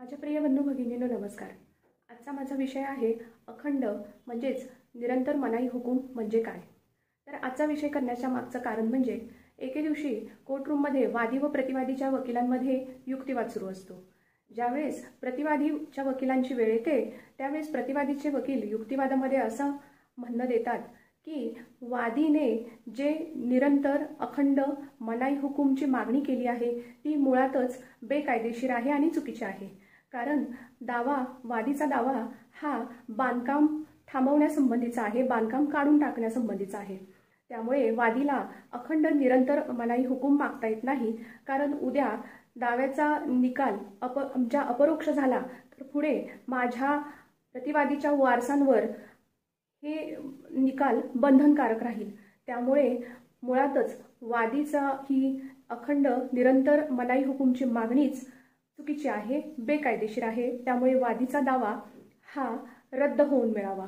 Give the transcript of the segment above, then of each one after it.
माझ्या प्रिय बंधू भगिनींनो नमस्कार। आजचा माझा विषय आहे अखंड म्हणजेच निरंतर मनाई हुकूम म्हणजे काय। तर आजचा विषय करण्याच्या मागचं कारण म्हणजे एके दिवशी कोर्टरूममध्ये वादी व प्रतिवादीच्या वकिलांमध्ये युक्तिवाद सुरू असतो। ज्यावेळेस प्रतिवादीच्या वकिलांची वेळ येते त्यावेळेस प्रतिवादीचे वकील युक्तिवादामध्ये असं म्हणणं देतात की वादीने जे निरंतर अखंड मनाई हुकूमची मागणी केली आहे ती मुळातच बेकायदेशीर आहे आणि चुकीची आहे। कारण वादीचा दावा हा बांधकाम थांबवण्यासंबंधीचा आहे, बांधकाम काढून टाकण्यासंबंधीचा आहे। त्यामुळे वादीला अखंड निरंतर मनाई हुकूम मागता येत नाही, कारण उद्या दाव्याचा निकाल अपरोक्ष झाला तर पुढे माझ्या प्रतिवादीच्या वारसांवर हे निकाल बंधनकारक राहील। त्यामुळे मुळातच वादीचा ही अखंड निरंतर मनाई हुकूमची मागणीच चुकीची आहे, बेकायदेशीर आहे। त्यामुळे वादीचा दावा हा रद्द होऊन मिळावा।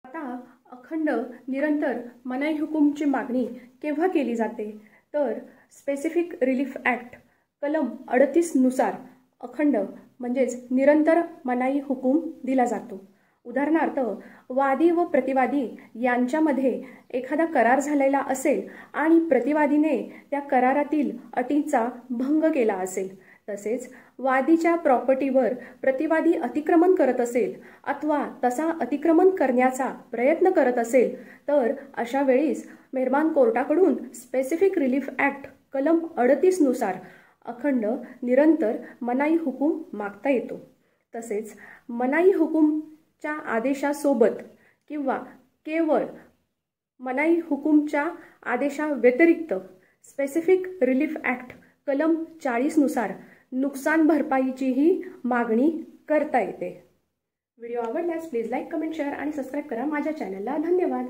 आता अखंड निरंतर मनाई हुकूमची मागणी केव्हा केली जाते तर स्पेसिफिक रिलीफ ॲक्ट कलम 38 नुसार अखंड म्हणजेच निरंतर मनाई हुकूम दिला जातो। उदाहरणार्थ वादी व प्रतिवादी यांच्यामध्ये एखादा करार झालेला असेल आणि प्रतिवादीने त्या करारातील अटींचा भंग केला असेल, तसेच वादीच्या प्रॉपर्टीवर प्रतिवादी अतिक्रमण करत असेल अथवा तसा अतिक्रमण करण्याचा प्रयत्न करत असेल तर अशा वेळीस मेहरबान कोर्टाकडून स्पेसिफिक रिलीफ ॲक्ट कलम 38 नुसार अखंड निरंतर मनाई हुकूम मागता येतो। तसेच मनाई हुकूमच्या आदेशासोबत किंवा केवळ मनाई हुकूमच्या आदेशाव्यतिरिक्त स्पेसिफिक रिलीफ ॲक्ट कलम 40 नुसार नुकसान भरपाईचीही मागणी करता येते। व्हिडिओ आवडल्यास प्लीज लाईक, कमेंट, शेअर आणि सबस्क्राईब करा माझ्या चॅनलला। धन्यवाद।